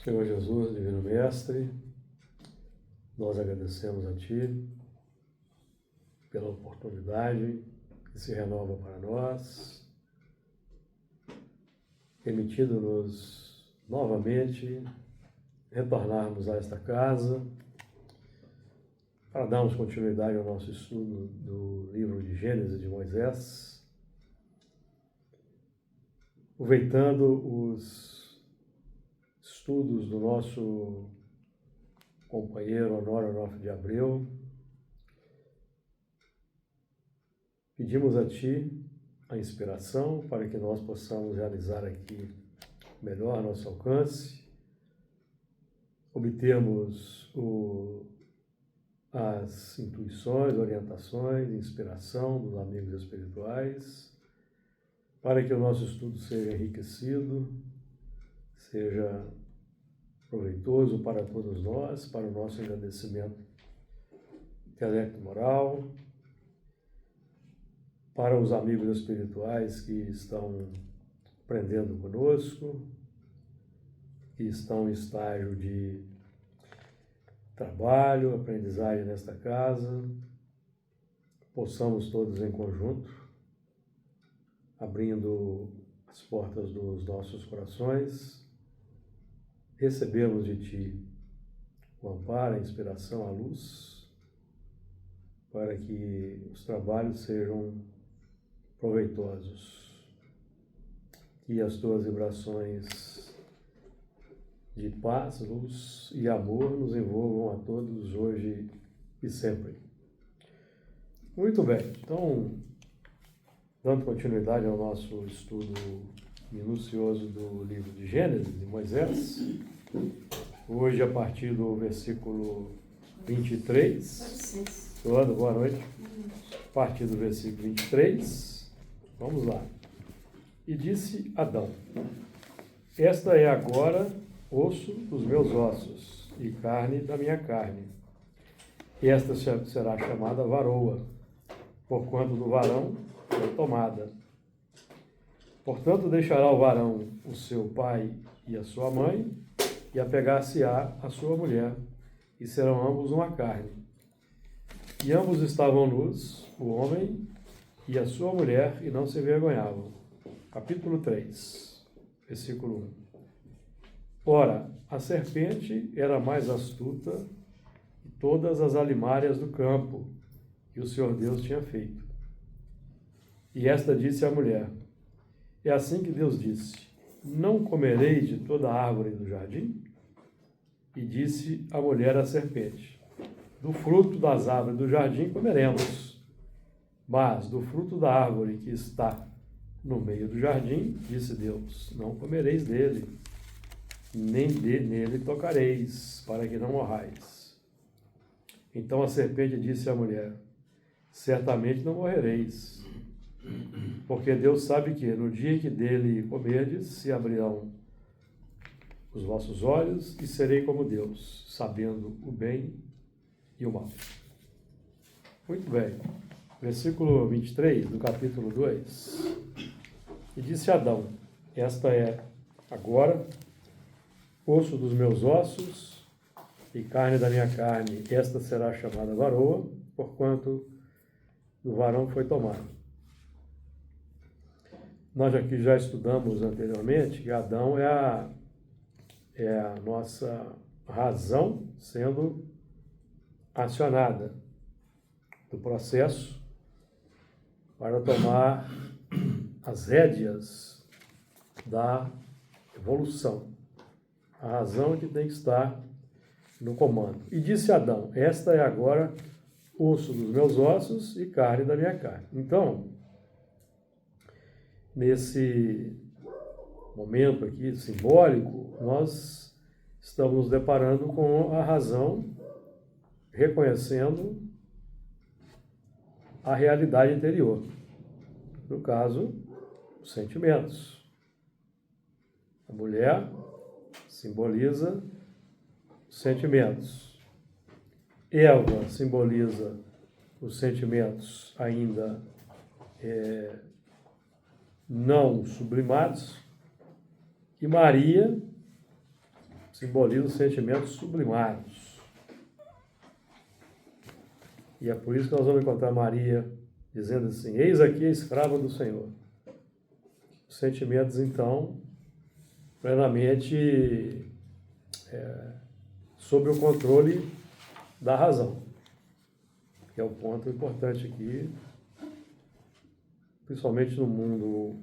Senhor Jesus, Divino Mestre, nós agradecemos a Ti pela oportunidade que se renova para nós, permitindo-nos novamente retornarmos a esta casa para darmos continuidade ao nosso estudo do livro de Gênesis de Moisés, aproveitando os estudos do nosso companheiro Honório Onofre de Abreu. Pedimos a Ti a inspiração para que nós possamos realizar aqui melhor nosso alcance, obtermos as intuições, orientações, inspiração dos amigos espirituais, para que o nosso estudo seja enriquecido, seja proveitoso para todos nós, para o nosso engrandecimento intelecto-moral, para os amigos espirituais que estão aprendendo conosco, que estão em estágio de trabalho, aprendizagem nesta casa, possamos todos em conjunto, abrindo as portas dos nossos corações, recebemos de Ti o amparo, a inspiração, a luz, para que os trabalhos sejam proveitosos, que as Tuas vibrações de paz, luz e amor nos envolvam a todos hoje e sempre. Muito bem, então, dando continuidade ao nosso estudo minucioso do livro de Gênesis, de Moisés, hoje a partir do versículo 23, boa noite, a partir do versículo 23, vamos lá. E disse Adão: esta é agora osso dos meus ossos e carne da minha carne. Esta será chamada varoa, porquanto do varão foi tomada. Portanto, deixará o varão o seu pai e a sua mãe, e apegar-se-á a sua mulher, e serão ambos uma carne. E ambos estavam nus, o homem e a sua mulher, e não se envergonhavam. Capítulo 3, versículo 1. Ora, a serpente era mais astuta que todas as alimárias do campo que o Senhor Deus tinha feito. E esta disse à mulher: é assim que Deus disse: não comereis de toda a árvore do jardim? E disse a mulher à serpente: do fruto das árvores do jardim comeremos, mas do fruto da árvore que está no meio do jardim, disse Deus, não comereis dele, nem nele tocareis, para que não morrais. Então a serpente disse à mulher: certamente não morrereis, porque Deus sabe que no dia que dele comerdes, se abrirão os vossos olhos e serei como Deus, sabendo o bem e o mal. Muito bem. Versículo 23 do capítulo 2. E disse Adão: esta é agora osso dos meus ossos e carne da minha carne. Esta será chamada varoa, porquanto do varão foi tomado. Nós aqui já estudamos anteriormente que Adão é a nossa razão sendo acionada do processo para tomar as rédeas da evolução. A razão é que tem que estar no comando. E disse Adão: esta é agora osso dos meus ossos e carne da minha carne. Então, nesse momento aqui simbólico, nós estamos nos deparando com a razão, reconhecendo a realidade interior. No caso, os sentimentos. A mulher simboliza os sentimentos. Eva simboliza os sentimentos ainda não sublimados. E Maria simboliza os sentimentos sublimados. E é por isso que nós vamos encontrar Maria dizendo assim: eis aqui a escrava do Senhor. Os sentimentos, então, plenamente sob o controle da razão, que é o ponto importante aqui, principalmente no mundo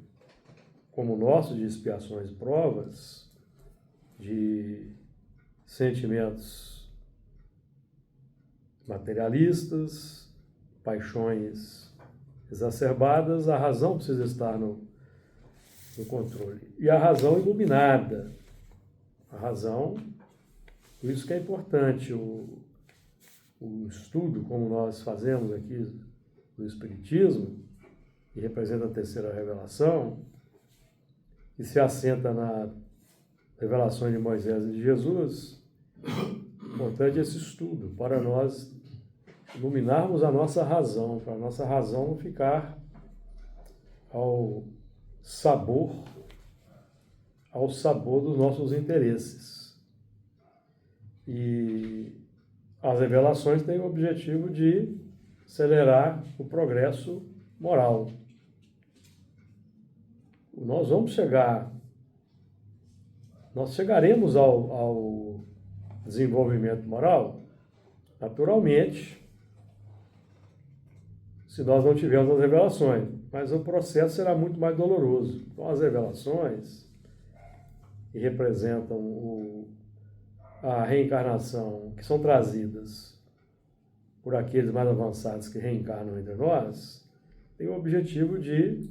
como o nosso, de expiações e provas, de sentimentos materialistas, paixões exacerbadas. A razão precisa estar no controle. E a razão iluminada. A razão, por isso que é importante o estudo, como nós fazemos aqui, do Espiritismo, que representa a terceira revelação, que se assenta na revelações de Moisés e de Jesus. Importante esse estudo, para nós iluminarmos a nossa razão, para a nossa razão não ficar ao sabor dos nossos interesses. E as revelações têm o objetivo de acelerar o progresso moral. Nós chegaremos ao desenvolvimento moral, naturalmente, se nós não tivermos as revelações, mas o processo será muito mais doloroso. Então, as revelações, que representam a reencarnação, que são trazidas por aqueles mais avançados que reencarnam entre nós, têm o objetivo de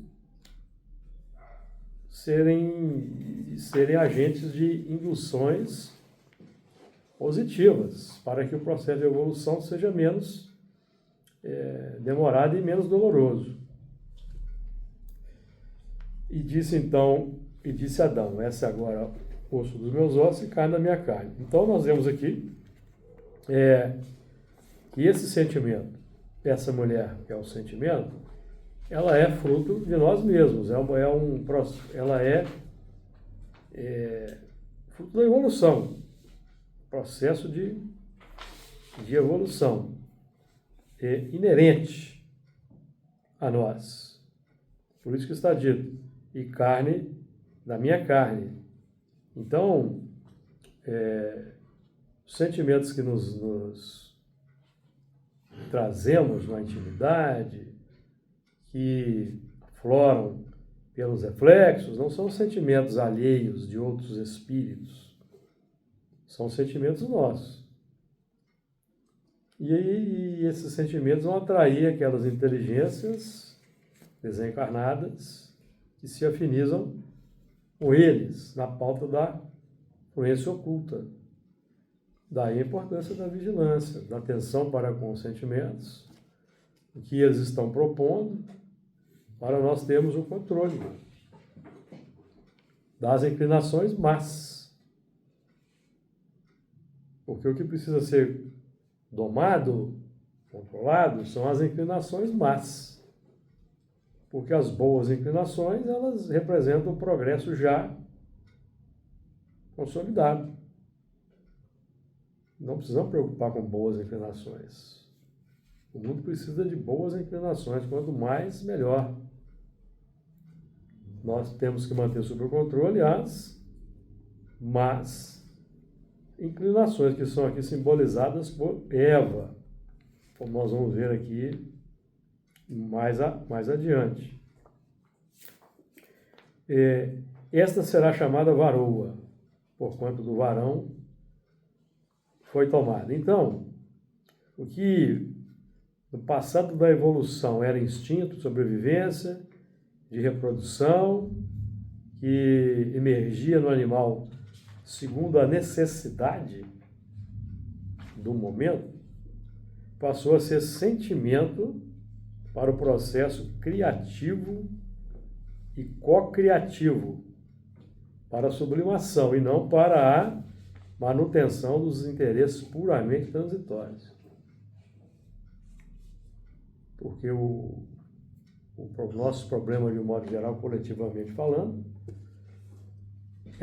serem agentes de induções positivas, para que o processo de evolução seja menos demorado e menos doloroso. E disse Adão: essa é agora osso dos meus ossos e carne da minha carne. Então nós vemos aqui que esse sentimento, essa mulher que é o sentimento, ela é fruto de nós mesmos, ela é fruto da evolução, processo de evolução inerente a nós. Por isso que está dito: e carne da minha carne. Então, os sentimentos que nos trazemos na intimidade, que afloram pelos reflexos, não são sentimentos alheios de outros espíritos, são sentimentos nossos. E esses sentimentos vão atrair aquelas inteligências desencarnadas que se afinizam com eles na pauta da influência oculta. Daí a importância da vigilância, da atenção para com os sentimentos, o que eles estão propondo, para nós termos o controle das inclinações más. Porque o que precisa ser domado, controlado, são as inclinações más. Porque as boas inclinações, elas representam o progresso já consolidado. Não precisamos preocupar com boas inclinações. O mundo precisa de boas inclinações, quanto mais, melhor. Nós temos que manter sob o controle as más inclinações, que são aqui simbolizadas por Eva, como nós vamos ver aqui mais adiante. Esta será chamada varoa, porquanto do varão foi tomada. Então, o que no passado da evolução era instinto de sobrevivência, de reprodução, que emergia no animal segundo a necessidade do momento, passou a ser sentimento para o processo criativo e co-criativo, para a sublimação e não para a manutenção dos interesses puramente transitórios. Porque o nosso problema, de um modo geral, coletivamente falando,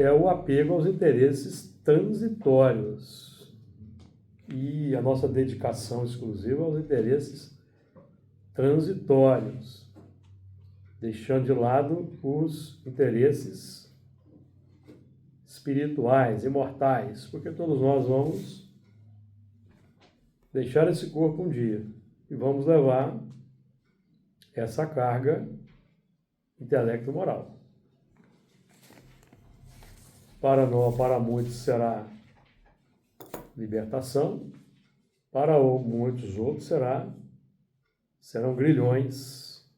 é o apego aos interesses transitórios e a nossa dedicação exclusiva aos interesses transitórios, deixando de lado os interesses espirituais, imortais, porque todos nós vamos deixar esse corpo um dia e vamos levar essa carga intelecto-moral. Para nós, para muitos será libertação, para muitos outros serão grilhões,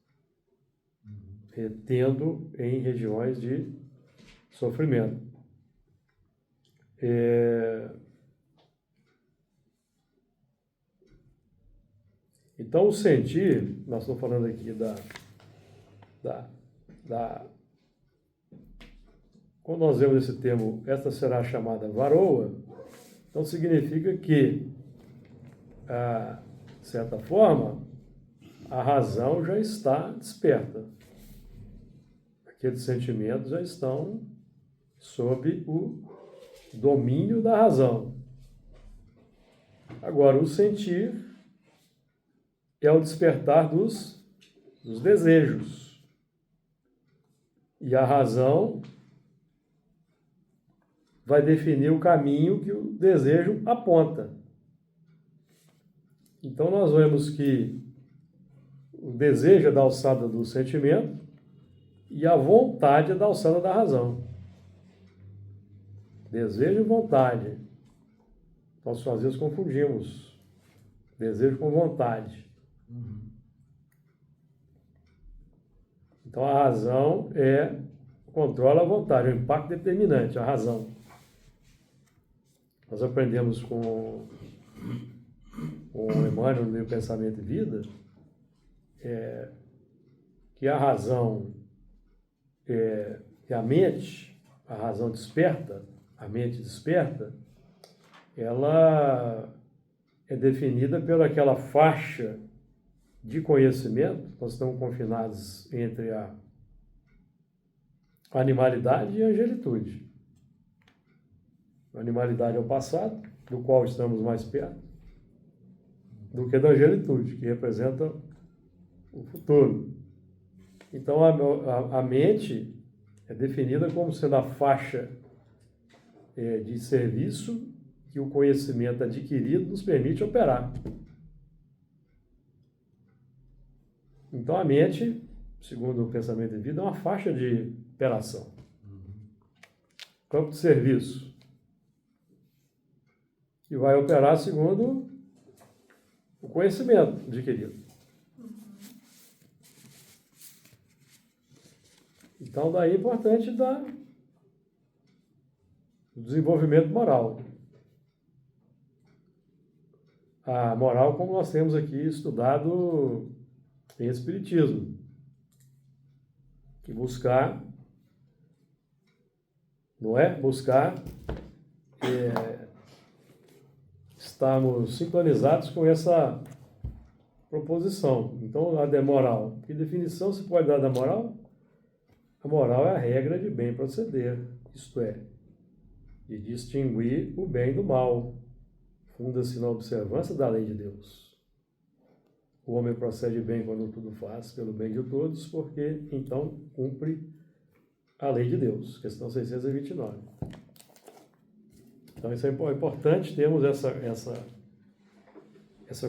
retendo em regiões de sofrimento. Então, o sentir, nós estamos falando aqui quando nós vemos esse termo, esta será chamada varoa, então significa que, de certa forma, a razão já está desperta. Aqueles sentimentos já estão sob o domínio da razão. Agora, o sentir é o despertar dos desejos. E a razão vai definir o caminho que o desejo aponta. Então, nós vemos que o desejo é da alçada do sentimento e a vontade é da alçada da razão. Desejo e vontade. Nós, às vezes, confundimos desejo com vontade. Então, a razão controla a vontade, é o impacto determinante, a razão. Nós aprendemos com o Emmanuel no Pensamento e Vida que a razão que a mente, a razão desperta, a mente desperta, ela é definida pelaquela faixa de conhecimento. Nós estamos confinados entre a animalidade e a angelitude. A animalidade é o passado, do qual estamos mais perto, do que da angelitude, que representa o futuro. Então, a mente é definida como sendo a faixa de serviço que o conhecimento adquirido nos permite operar. Então, a mente, segundo o Pensamento e Vida, é uma faixa de operação. Campo de serviço. Que vai operar segundo o conhecimento adquirido. Então, daí é importante o desenvolvimento moral. A moral, como nós temos aqui estudado em Espiritismo, que buscar, não é? Buscar estarmos sincronizados com essa proposição. Então, a de moral. Que definição se pode dar da moral? A moral é a regra de bem proceder, isto é, de distinguir o bem do mal. Funda-se na observância da lei de Deus. O homem procede bem quando tudo faz pelo bem de todos, porque então cumpre a lei de Deus. Questão 629. Então, isso é importante termos essa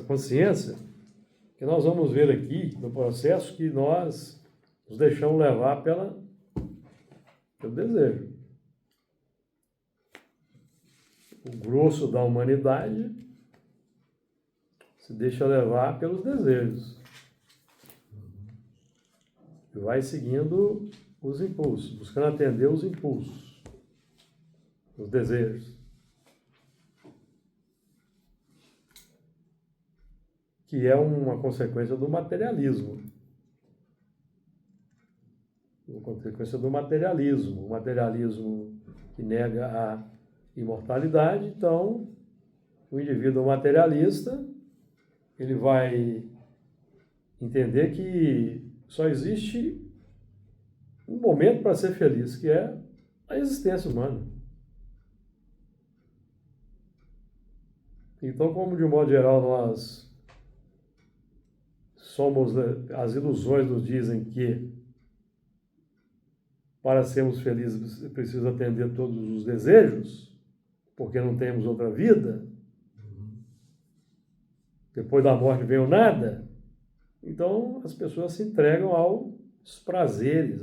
consciência, que nós vamos ver aqui no processo que nós nos deixamos levar pelo desejo. O grosso da humanidade se deixa levar pelos desejos. E vai seguindo os impulsos, buscando atender os impulsos, os desejos. Que é uma consequência do materialismo. Uma consequência do materialismo. O materialismo que nega a imortalidade. Então, o indivíduo materialista, ele vai entender que só existe um momento para ser feliz, que é a existência humana. Então, como de um modo geral nós somos, as ilusões nos dizem que para sermos felizes é preciso atender todos os desejos, porque não temos outra vida, depois da morte vem o nada, então as pessoas se entregam aos prazeres,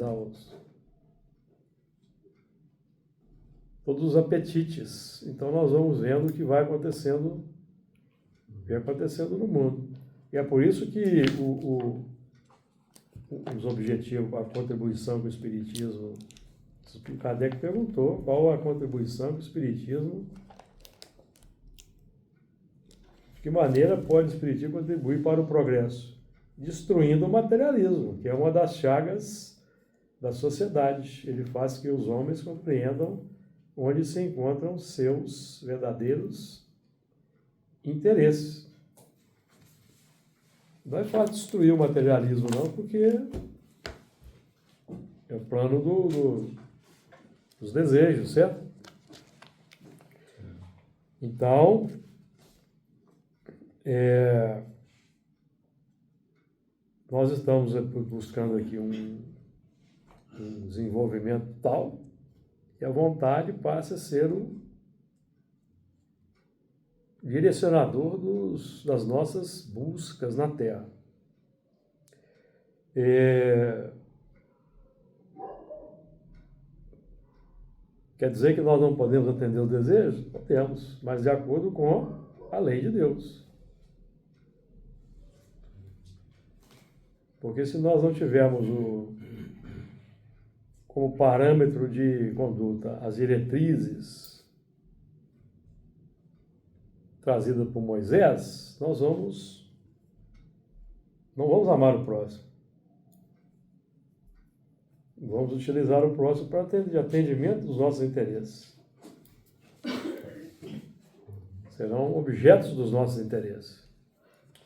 todos os apetites. Então nós vamos vendo o que vai acontecendo no mundo. E é por isso que os objetivos, a contribuição que o Espiritismo, Kardec perguntou qual a contribuição que o Espiritismo, de que maneira pode o Espiritismo contribuir para o progresso? Destruindo o materialismo, que é uma das chagas da sociedade. Ele faz que os homens compreendam onde se encontram seus verdadeiros interesses. Não é fácil destruir o materialismo, não, porque é o plano dos desejos, certo? Então, nós estamos buscando aqui um desenvolvimento tal que a vontade passe a ser o direcionador das nossas buscas na Terra. Quer dizer que nós não podemos atender os desejos? Podemos, mas de acordo com a lei de Deus. Porque se nós não tivermos como parâmetro de conduta as diretrizes trazidas por Moisés, nós não vamos amar o próximo. Vamos utilizar o próximo para atendimento dos nossos interesses. Serão objetos dos nossos interesses.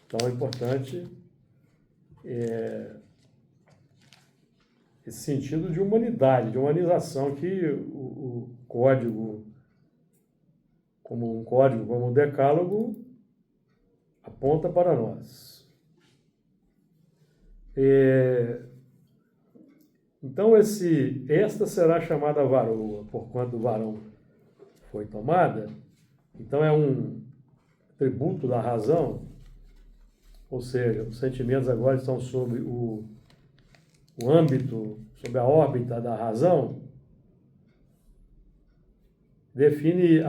Então é importante esse sentido de humanidade, de humanização que o código, como o Decálogo, aponta para nós. Então, esta será chamada varoa, porquanto o varão foi tomada. Então, é um tributo da razão, ou seja, os sentimentos agora estão sob o âmbito, sob a órbita da razão. Define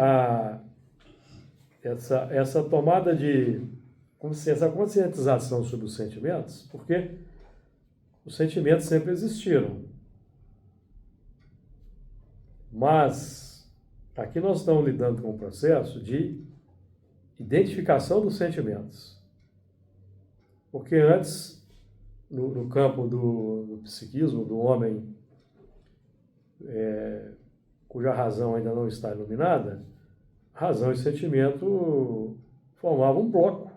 essa tomada essa conscientização sobre os sentimentos, porque os sentimentos sempre existiram. Mas aqui nós estamos lidando com um processo de identificação dos sentimentos. Porque antes, no campo do psiquismo, do homem cuja razão ainda não está iluminada, razão e sentimento formavam um bloco.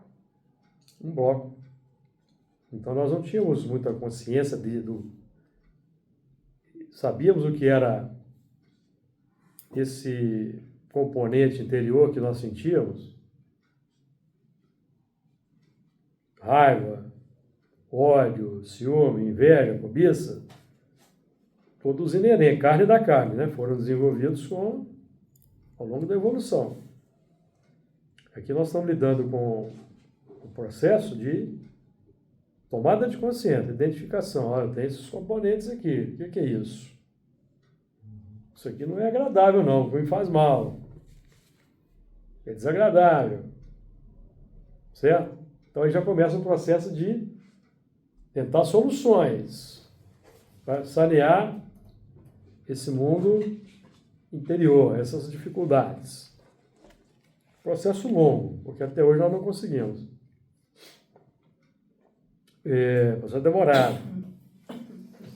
Então nós não tínhamos muita consciência sabíamos o que era esse componente interior que nós sentíamos, raiva, ódio, ciúme, inveja, cobiça, todos inerentes, carne da carne, né? Foram desenvolvidos ao longo da evolução. Aqui nós estamos lidando com o processo de tomada de consciência, identificação. Olha, tem esses componentes aqui. O que é isso? Isso aqui não é agradável, não. Me faz mal. É desagradável. Certo? Então aí já começa um processo de tentar soluções para sanear esse mundo interior, essas dificuldades. Processo longo, porque até hoje nós não conseguimos. Processo demorado.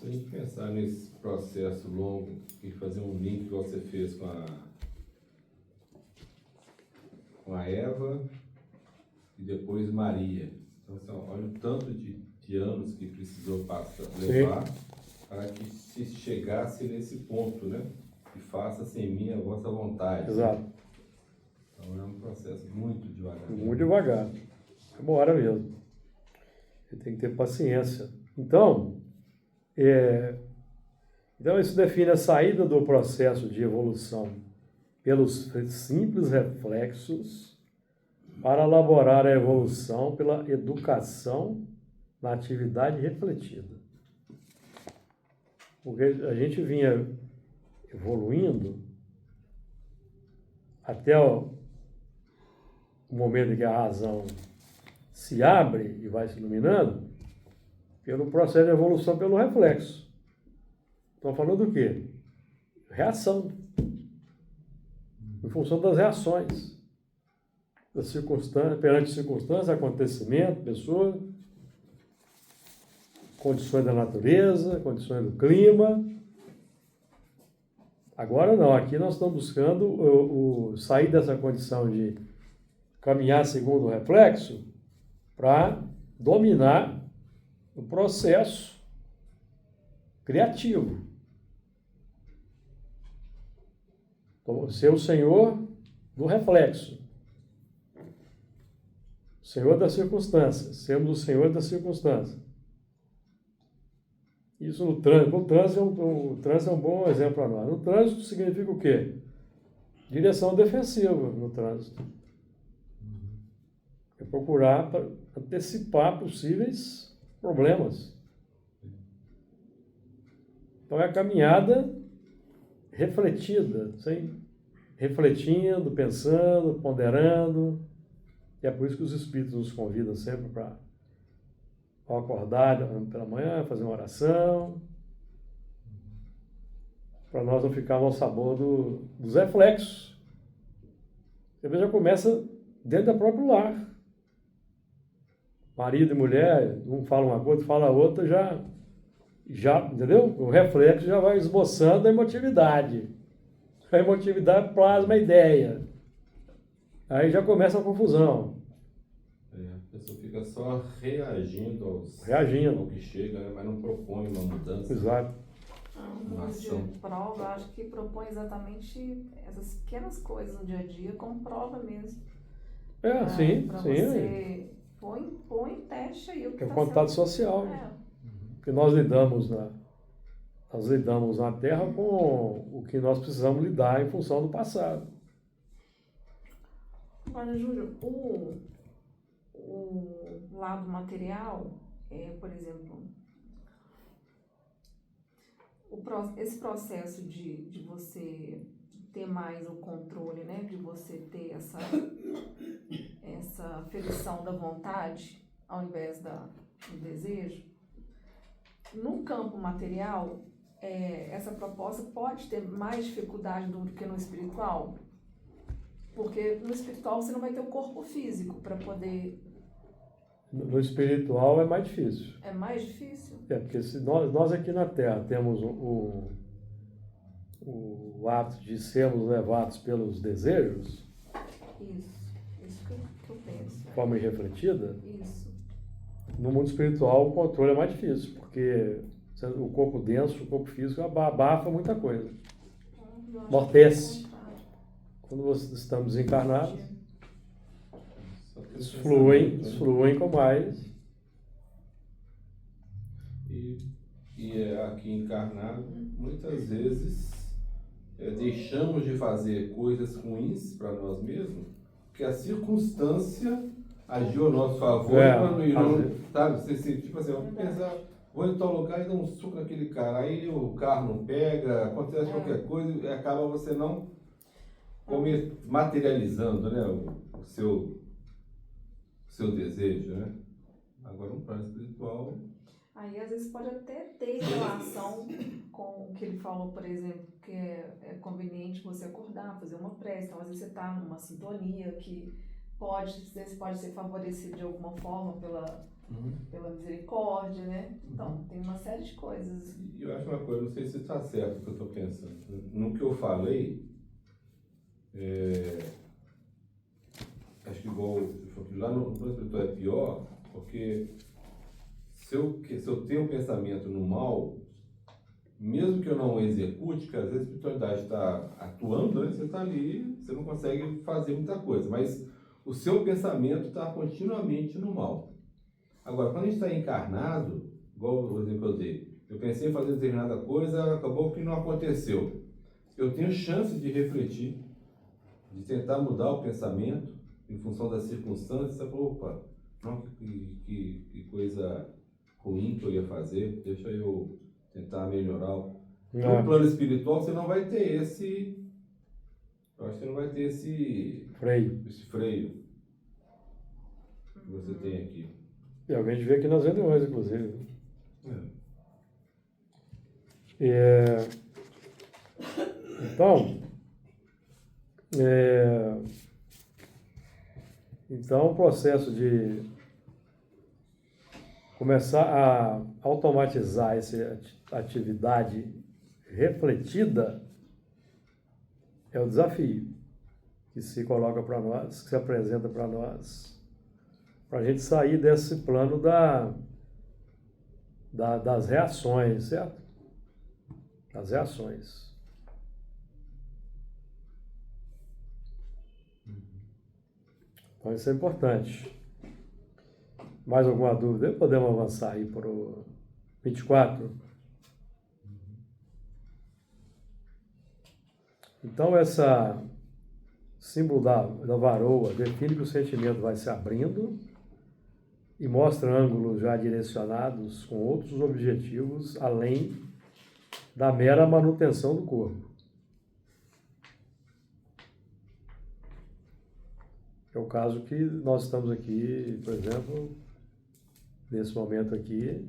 Se a gente pensar nesse processo longo e fazer um link que você fez com a Eva e depois Maria. Então, olha o tanto de anos que precisou levar para que se chegasse nesse ponto, né? e faça-se em mim a vossa vontade. Exato. Então é um processo muito devagar. Muito devagar. Demora mesmo. Você tem que ter paciência. Então, isso define a saída do processo de evolução pelos simples reflexos para elaborar a evolução pela educação na atividade refletida. Porque a gente vinha evoluindo até o momento em que a razão se abre e vai se iluminando, pelo processo de evolução pelo reflexo. Estão falando do quê? Reação. Em função das reações. Das circunstâncias, perante circunstâncias, acontecimento, pessoa, condições da natureza, condições do clima. Agora não, aqui nós estamos buscando sair dessa condição de caminhar segundo o reflexo para dominar o processo criativo. Então, ser o senhor do reflexo. Senhor das circunstâncias. Sermos o senhor das circunstâncias. Isso no trânsito. O trânsito é um bom exemplo para nós. No trânsito significa o quê? Direção defensiva no trânsito. É procurar antecipar possíveis problemas. Então é a caminhada refletida, refletindo, pensando, ponderando. E é por isso que os Espíritos nos convidam sempre para, ao acordar pela manhã, fazer uma oração, para nós não ficarmos ao sabor dos reflexos. Você já começa dentro do próprio lar. Marido e mulher, um fala uma coisa, fala outra, já, entendeu? O reflexo já vai esboçando a emotividade. A emotividade plasma a ideia. Aí já começa a confusão. A pessoa fica só reagindo Reagindo. ao que chega, né? Mas não propõe uma mudança. Exato. Uma ação. De prova, acho que propõe exatamente essas pequenas coisas no dia a dia como prova mesmo. Sim, Pra sim. você põe em teste aí o que É o tá contato sendo- social. É. Porque nós lidamos na Terra com o que nós precisamos lidar em função do passado. Agora, Júlio, o lado material, por exemplo, esse processo de você ter mais o controle, né? De você ter essa ferição da vontade ao invés do desejo. No campo material, essa proposta pode ter mais dificuldade do que no espiritual? Porque no espiritual você não vai ter o corpo físico para poder... No espiritual é mais difícil. É mais difícil? Porque se nós aqui na Terra temos o ato de sermos levados pelos desejos, Isso que eu penso. de forma irrefletida, Isso. no mundo espiritual o controle é mais difícil, porque o corpo denso, o corpo físico abafa muita coisa. Eu acho Amortece. que é o contrário. Quando estamos encarnados, Só que eles esse fluem pensamento, né? com mais. E aqui encarnado, muitas vezes deixamos de fazer coisas ruins para nós mesmos, porque a circunstância agiu a nosso favor e não, sabe? Você, tipo assim, vamos pensar, vou em tal lugar e dar um suco naquele cara, aí o carro não pega, acontece qualquer coisa e acaba você não materializando, né, o seu desejo, né? Agora, um plano espiritual... Aí, às vezes, pode até ter relação com o que ele falou, por exemplo, que é conveniente você acordar, fazer uma prece. Então, às vezes, você está numa sintonia que pode ser favorecido de alguma forma pela misericórdia, né? Então, tem uma série de coisas. E eu acho uma coisa, não sei se está certo o que eu estou pensando. No que eu falei, acho que igual lá no plano espiritual é pior, porque se eu tenho um pensamento no mal, mesmo que eu não execute, que às vezes a espiritualidade está atuando, né? Você está ali, você não consegue fazer muita coisa, mas o seu pensamento está continuamente no mal. Agora, quando a gente está encarnado, igual o exemplo que eu dei, eu pensei em fazer determinada coisa, acabou que não aconteceu. Eu tenho chance de refletir, de tentar mudar o pensamento em função das circunstâncias. Você falou, opa, não, que coisa ruim que eu ia fazer, deixa eu tentar melhorar. No plano espiritual, você não vai ter esse... Eu acho que você não vai ter esse freio que você tem aqui. E a gente vê aqui nas reuniões, inclusive. Então, o processo de começar a automatizar essa atividade refletida é o desafio que se coloca para nós, que se apresenta para nós, para a gente sair desse plano das reações, certo? Das reações. Então isso é importante. Mais alguma dúvida? Podemos avançar aí para o 24. Então essa símbolo da varoa define que o sentimento vai se abrindo e mostra ângulos já direcionados com outros objetivos além da mera manutenção do corpo. É o caso que nós estamos aqui, por exemplo, nesse momento aqui,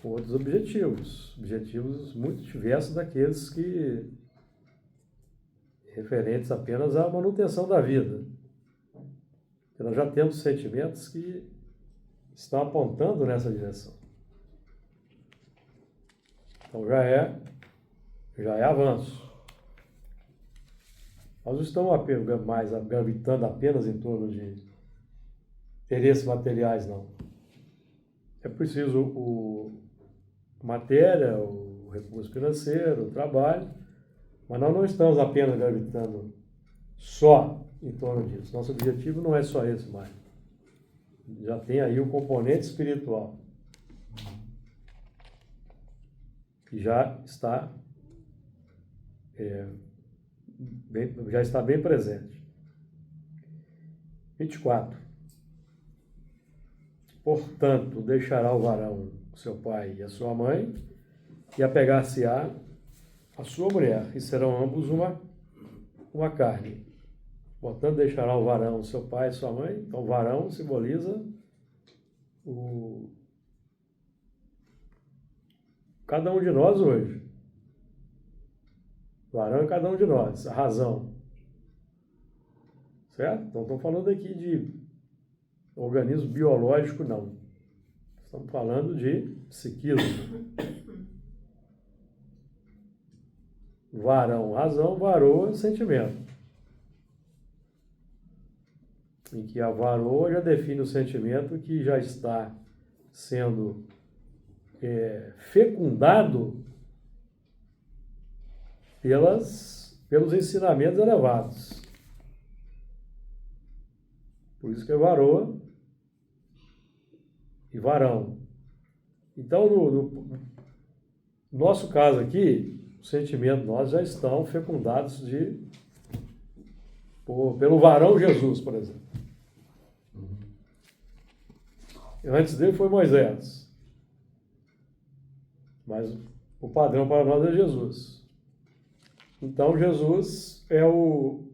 com outros objetivos muito diversos daqueles que referentes apenas à manutenção da vida. Porque nós já temos sentimentos que estão apontando nessa direção. Então já é avanço. Nós não estamos mais gravitando apenas em torno de interesses materiais, não. É preciso matéria, o recurso financeiro, o trabalho, mas nós não estamos apenas gravitando só em torno disso. Nosso objetivo não é só esse mais. Já tem aí o componente espiritual, que já está bem presente. 24. Portanto, deixará o varão, seu pai e a sua mãe, e apegar-se-á a sua mulher, e serão ambos uma carne. Portanto, deixará o varão, seu pai e sua mãe. Então, o varão simboliza cada um de nós hoje. O varão é cada um de nós, a razão. Certo? Então, estamos falando aqui de organismo biológico, não. Estamos falando de psiquismo. Varão, razão, varoa, sentimento. Em que a varoa já define o sentimento que já está sendo fecundado pelos ensinamentos elevados. Por isso que é varoa e varão. Então, no nosso caso aqui, os sentimentos nós já estão fecundados pelo varão Jesus, por exemplo. Antes dele foi Moisés. Mas o padrão para nós é Jesus. Então, Jesus é o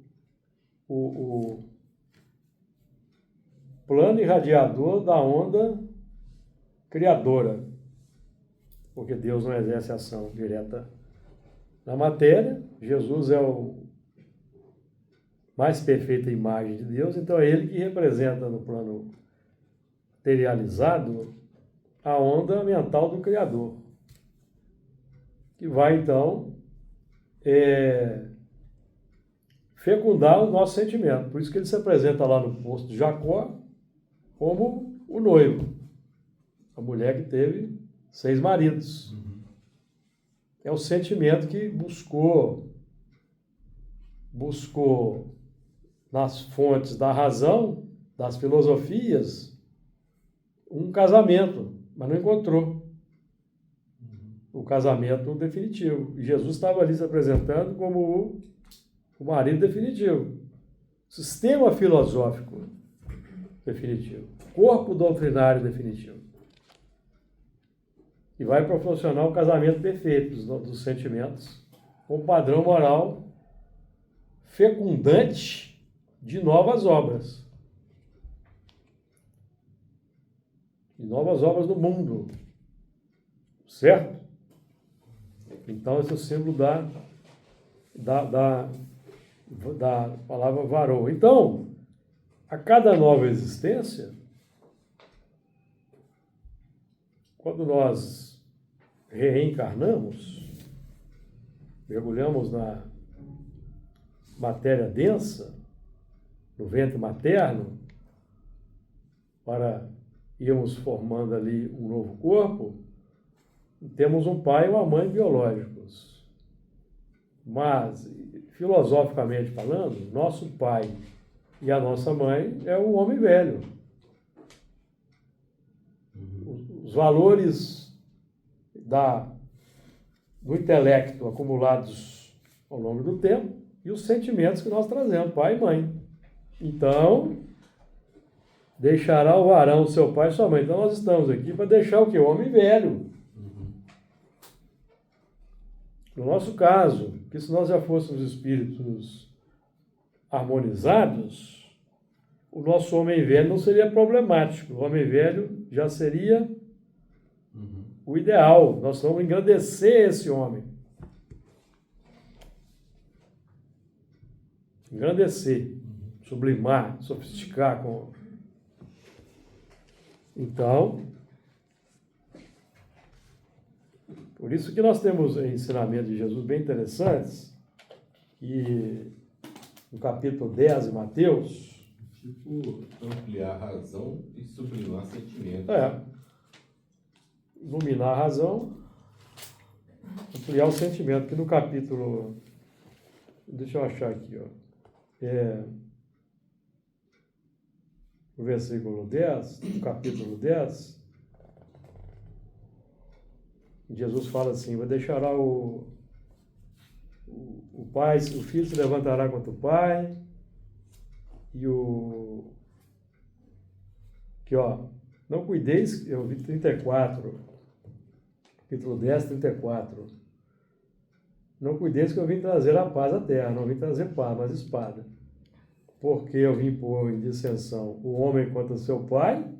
plano irradiador da onda criadora. Porque Deus não exerce ação direta na matéria. Jesus é o mais perfeita imagem de Deus. Então, é ele que representa no plano materializado a onda mental do Criador, que vai, então, fecundar o nosso sentimento. Por isso que ele se apresenta lá no poço de Jacó como o noivo, a mulher que teve 6 maridos. é o sentimento que buscou nas fontes da razão, das filosofias, um casamento, mas não encontrou o casamento definitivo. E Jesus estava ali se apresentando como o marido definitivo, sistema filosófico definitivo, corpo doutrinário definitivo. E vai proporcionar o casamento perfeito dos sentimentos, com um padrão moral fecundante de novas obras. De novas obras no mundo. Certo? Então, esse é o símbolo da palavra varou. Então, a cada nova existência, quando nós reencarnamos, mergulhamos na matéria densa, no ventre materno, para irmos formando ali um novo corpo, temos um pai e uma mãe biológicos. Mas, filosoficamente falando, nosso pai e a nossa mãe é o homem velho. Os valores do intelecto acumulados ao longo do tempo e os sentimentos que nós trazemos, pai e mãe. Então, deixará o varão seu pai e sua mãe. Então, nós estamos aqui para deixar o quê? O homem velho. No nosso caso, que se nós já fôssemos espíritos harmonizados, o nosso homem velho não seria problemático. O homem velho já seria o ideal. Nós vamos engrandecer esse homem. Engrandecer, sublimar, sofisticar. Então, por isso que nós temos ensinamentos de Jesus bem interessantes, e no capítulo 10 de Mateus... Tipo, ampliar a razão e sublimar sentimentos. Iluminar a razão, ampliar o sentimento, que no capítulo... Deixa eu achar aqui, ó. No versículo 10, no capítulo 10, Jesus fala assim: vai deixará o pai, o filho se levantará contra o pai, e aqui, ó, não cuideis, eu vi 34, capítulo 10, 34. Não cuideis que eu vim trazer a paz à terra, não vim trazer paz, mas espada. Porque eu vim pôr em dissensão o homem contra seu pai,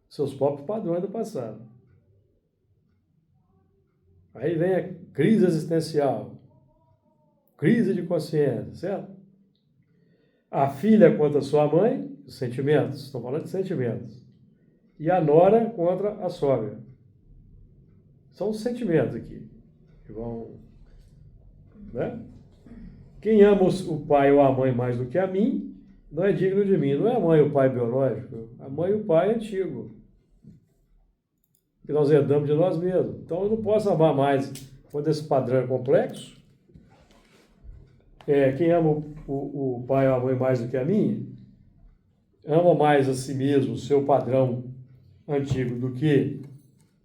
seus próprios padrões do passado. Aí vem a crise existencial, crise de consciência, certo? A filha contra sua mãe, os sentimentos, estão falando de sentimentos. E a nora contra a sogra. São os sentimentos aqui, que vão, né? Quem ama o pai ou a mãe mais do que a mim, não é digno de mim. Não é a mãe e o pai biológico, a mãe e o pai é antigo, que nós herdamos de nós mesmos. Então eu não posso amar mais quando esse padrão é complexo. Quem ama o pai ou a mãe mais do que a mim, ama mais a si mesmo, o seu padrão antigo, do que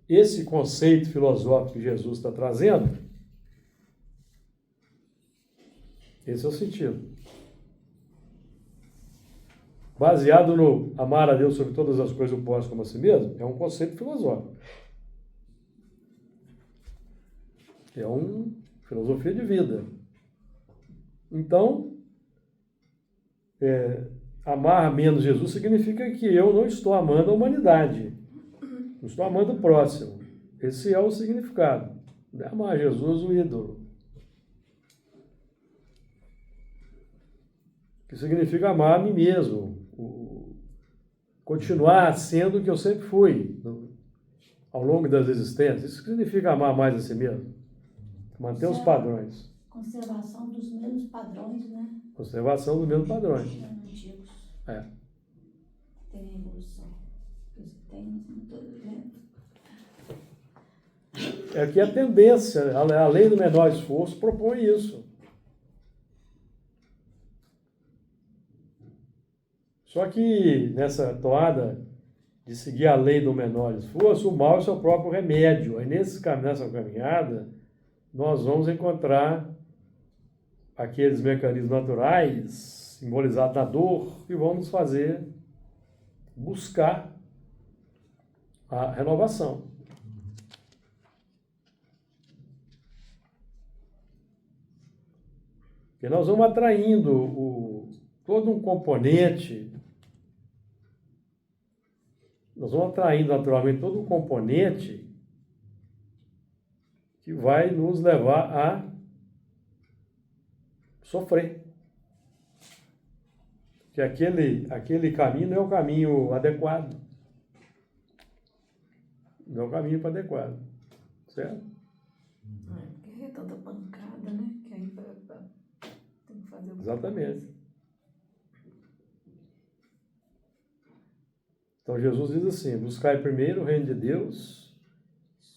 esse conceito filosófico que Jesus está trazendo. Esse é o sentido. Baseado no amar a Deus sobre todas as coisas, o próximo como a si mesmo, é um conceito filosófico. É uma filosofia de vida. Então, amar menos Jesus significa que eu não estou amando a humanidade. Não estou amando o próximo. Esse é o significado. Não é amar Jesus, o ídolo. Que significa amar a mim mesmo. Continuar sendo o que eu sempre fui ao longo das existências. Isso significa amar mais a si mesmo. Manter os padrões. Conservação dos mesmos padrões, né? Conservação dos mesmos padrões. Antigos. Tem evolução. Tem, mas não estou vendo. é que a tendência, a lei do menor esforço propõe isso. Só que nessa toada de seguir a lei do menor esforço, o mal é o seu próprio remédio. Aí nessa caminhada, nós vamos encontrar aqueles mecanismos naturais, simbolizados na dor, que vão nos fazer buscar a renovação. Porque nós vamos atraindo todo um componente, nós vamos atraindo naturalmente todo um componente que vai nos levar a sofrer. Que aquele caminho não é o caminho adequado. Não é o caminho adequado. Certo? Porque é tanta pancada, né? Que aí tem que fazer o Exatamente. Então Jesus diz assim: buscai primeiro o reino de Deus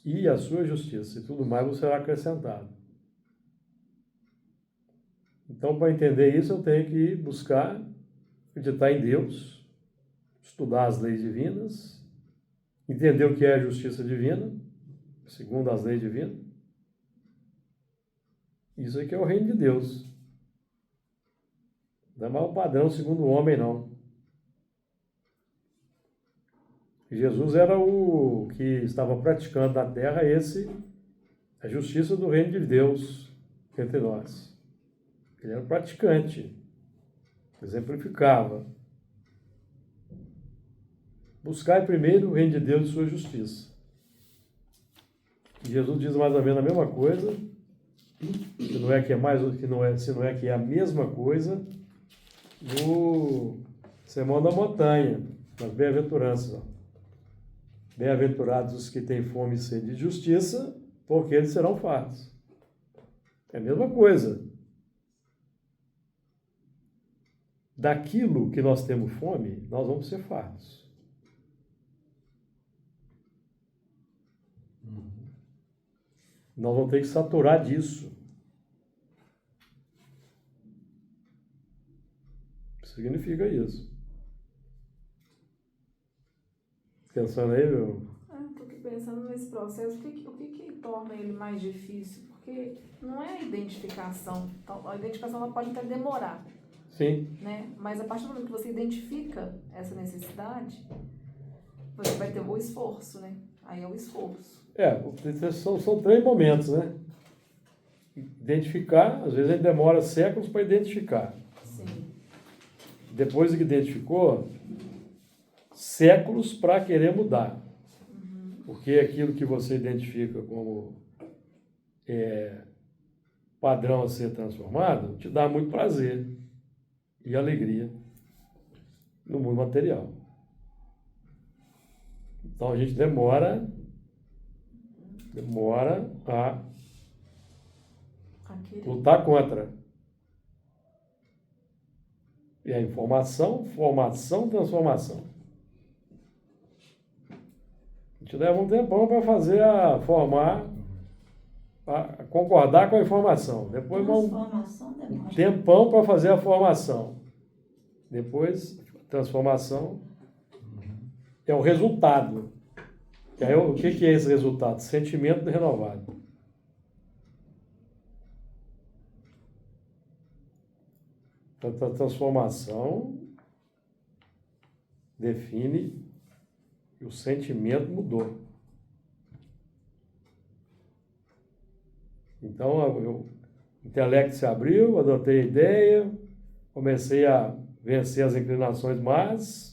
e a sua justiça, e tudo mais vos será acrescentado. Então, para entender isso, eu tenho que buscar acreditar em Deus, estudar as leis divinas, entender o que é a justiça divina, segundo as leis divinas. Isso aqui é o reino de Deus. Não é mais um padrão segundo o homem, não. Jesus era o que estava praticando na terra a justiça do reino de Deus entre nós. Ele era praticante, exemplificava. Buscai primeiro o reino de Deus e sua justiça. E Jesus diz mais ou menos a mesma coisa, se não é que é a mesma coisa, no Sermão da Montanha, nas bem-aventuranças. Bem-aventurados os que têm fome e sede de justiça, porque eles serão fartos. É a mesma coisa. Daquilo que nós temos fome, nós vamos ser fartos. Nós vamos ter que saturar disso. O que significa isso? Pensando aí, meu? Estou aqui pensando nesse processo, o que torna ele mais difícil? Porque não é a identificação. Então, a identificação ela pode até demorar. Sim. Né? Mas a partir do momento que você identifica essa necessidade, você vai ter o esforço, né? Aí é o esforço. São 3 momentos, né? Identificar, às vezes a gente demora séculos para identificar. Sim. Depois que identificou, séculos para querer mudar. Porque aquilo que você identifica como padrão a ser transformado, te dá muito prazer e alegria no mundo material. Então a gente demora a lutar contra. E a informação, formação, transformação. A gente leva um tempão para fazer concordar com a informação. Depois um tempão para fazer a formação. Depois, transformação é o resultado. E aí, o que é esse resultado? Sentimento renovado. Então, a transformação define que o sentimento mudou. Então, o intelecto se abriu, adotei a ideia, comecei a vencer as inclinações más.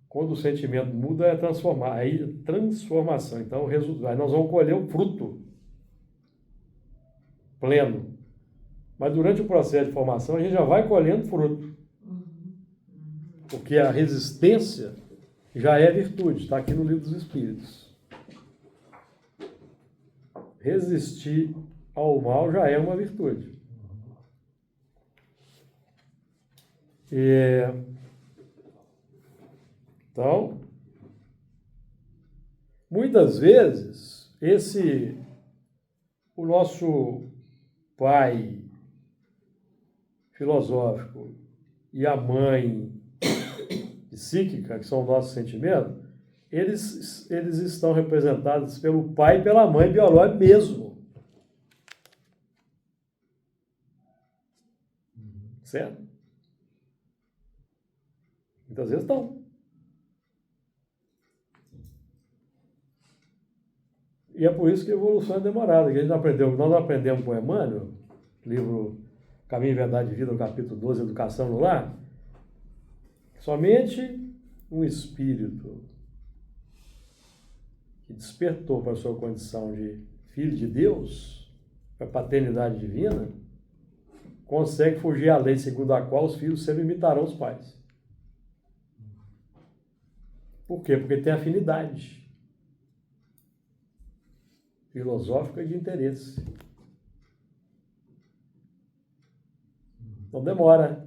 Quando o sentimento muda, é transformar. Aí, transformação. Então, aí nós vamos colher o fruto pleno. Mas durante o processo de formação, a gente já vai colhendo fruto. Porque a resistência já é virtude. Está aqui no Livro dos Espíritos. Resistir ao mal já é uma virtude. Então, muitas vezes, o nosso pai filosófico e a mãe psíquica, que são nossos sentimentos, eles estão representados pelo pai e pela mãe biológica mesmo. Certo? Muitas vezes estão. E é por isso que a evolução é demorada. Que nós aprendemos com Emmanuel, livro Caminho, Verdade e Vida, no capítulo 12, Educação no Lar, somente um espírito que despertou para a sua condição de filho de Deus, para a paternidade divina, consegue fugir à lei segundo a qual os filhos sempre imitarão os pais. Por quê? Porque tem afinidade filosófica e de interesse. Não demora.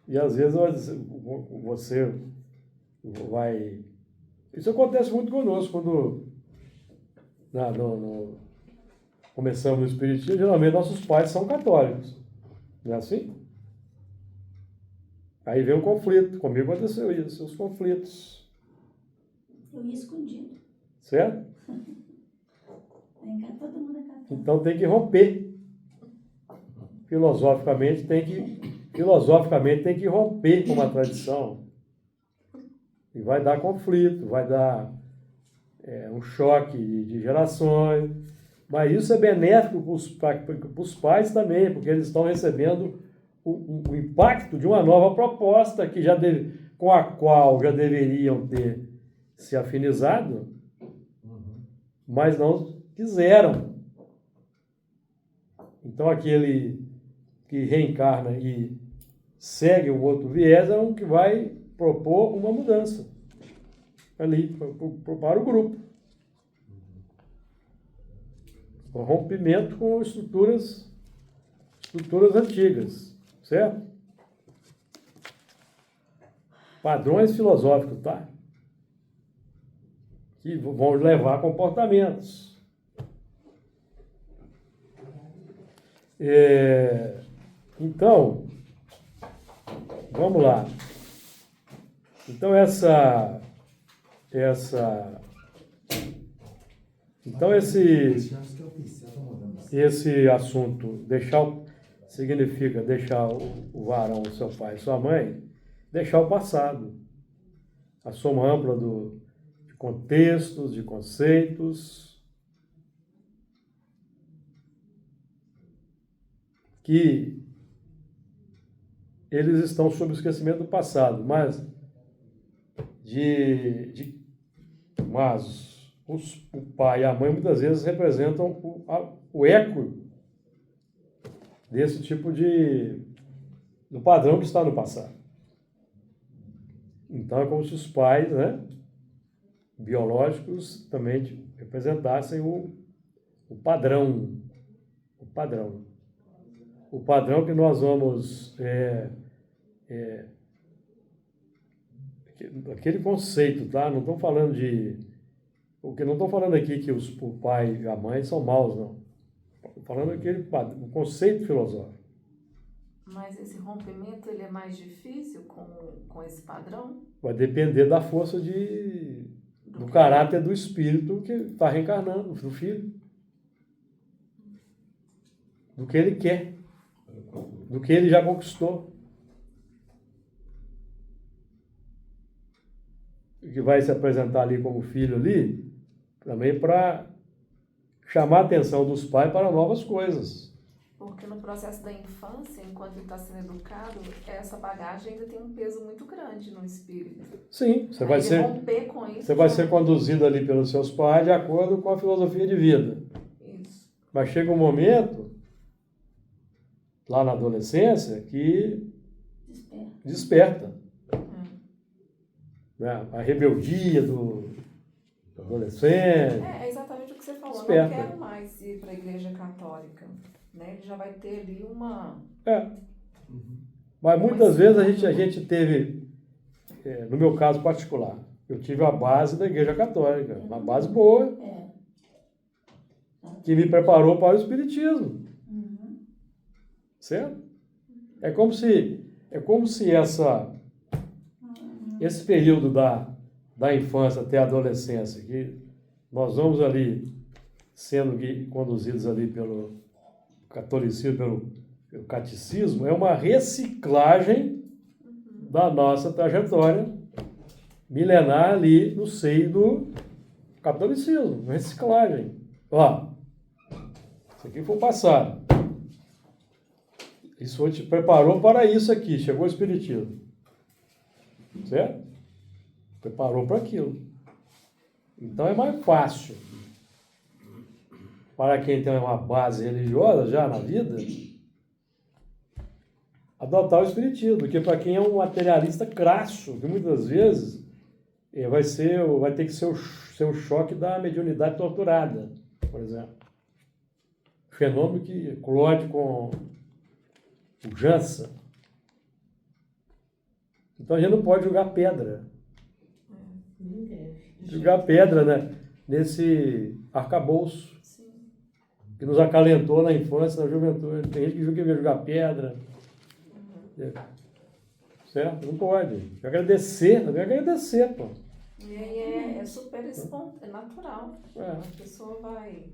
E às vezes você vai... Isso acontece muito conosco quando começamos no Espiritismo. Geralmente nossos pais são católicos. Não é assim? Aí vem um conflito. Comigo aconteceu isso, os conflitos. Eu ia escondido. Certo? Todo mundo é católico. Então tem que romper. Filosoficamente tem que romper com uma tradição. E vai dar conflito, vai dar um choque de gerações. Mas isso é benéfico para os pais também, porque eles estão recebendo o impacto de uma nova proposta com a qual já deveriam ter se afinizado, mas não quiseram. Então aquele que reencarna e segue um outro viés é um que vai propor uma mudança ali para o grupo. Um rompimento com estruturas antigas, certo? Padrões filosóficos, tá? Que vão levar a comportamentos. Então, vamos lá. Então, esse assunto, significa deixar o varão, o seu pai e sua mãe, deixar o passado. A soma ampla de contextos, de conceitos, que eles estão sob o esquecimento do passado, mas o pai e a mãe muitas vezes representam o eco desse tipo do padrão que está no passado. Então é como se os pais, biológicos também representassem o padrão. O padrão que nós vamos... aquele conceito, tá? Não estou falando não estou falando aqui que o pai e a mãe são maus, não. Estou falando o conceito filosófico. Mas esse rompimento ele é mais difícil com esse padrão? Vai depender da força do caráter do espírito que está reencarnando, do filho. Do que ele quer. Do que ele já conquistou. Que vai se apresentar ali como filho ali, também para chamar a atenção dos pais para novas coisas. Porque no processo da infância, enquanto ele está sendo educado, essa bagagem ainda tem um peso muito grande no espírito. Sim, você vai ser conduzido ali pelos seus pais de acordo com a filosofia de vida. Isso. Mas chega um momento, lá na adolescência, que desperta. A rebeldia do adolescente. É exatamente o que você falou. Desperta. Não quero mais ir para a igreja católica. Né? Ele já vai ter ali uma... Mas muitas vezes a gente teve no meu caso particular, eu tive a base da Igreja Católica, uma base boa, É. que me preparou para o Espiritismo. Uhum. Certo? É como se esse período da infância até a adolescência, que nós vamos ali sendo conduzidos ali pelo catolicismo, pelo catecismo, é uma reciclagem da nossa trajetória milenar ali no seio do catolicismo, uma reciclagem. Ó, isso aqui foi o passado. Isso te preparou para isso aqui, chegou o Espiritismo. Certo? Preparou para aquilo. Então é mais fácil para quem tem uma base religiosa já na vida adotar o Espiritismo, porque para quem é um materialista crasso, que muitas vezes vai ter que ser o choque da mediunidade torturada, por exemplo. Fenômeno que Claude com o Jansen. Então a gente não pode jogar pedra. Jogar pedra, né, nesse arcabouço Sim. que nos acalentou na infância, na juventude. Tem gente que vai jogar pedra. Certo? Não pode. Agradecer, pô. E aí é super espontâneo, é natural. É. A pessoa vai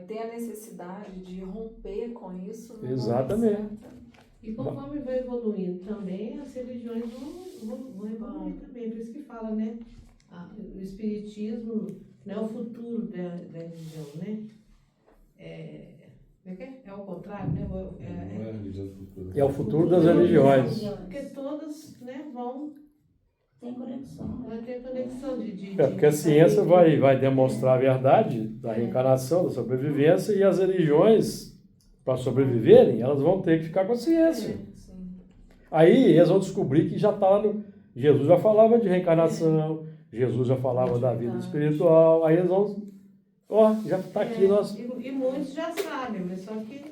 ter a necessidade de romper com isso. no momento Exatamente. certo. E conforme vai evoluindo também, as religiões vão evoluir também. Por isso que fala, né? O espiritismo não é o futuro da religião, né? É o contrário, né? Não é a religião do futuro. É o futuro das religiões. Porque todas, né, Tem conexão. vai ter conexão Porque a ciência vai demonstrar a verdade da reencarnação, da sobrevivência, e as religiões, para sobreviverem, elas vão ter que ficar com a ciência. Sim. Aí eles vão descobrir que já está lá no... Jesus já falava de reencarnação, Jesus já falava da vida espiritual, aí eles vão... já está aqui nós... E muitos já sabem, mas só que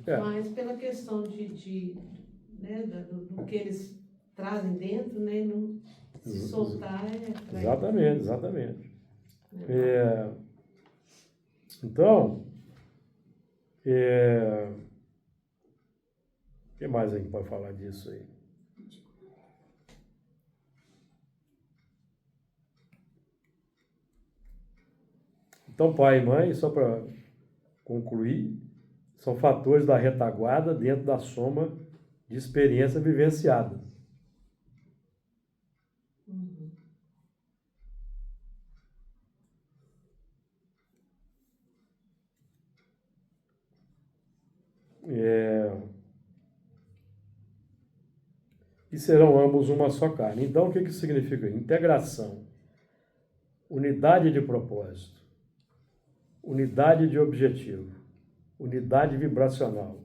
É. mais pela questão né, do que eles trazem dentro, né? Não se soltar pra Exatamente. Então, o que mais a gente pode falar disso aí? Então, pai e mãe, só para concluir, são fatores da retaguarda dentro da soma de experiência vivenciada. E serão ambos uma só carne. Então, o que isso significa? Integração, unidade de propósito, unidade de objetivo, unidade vibracional,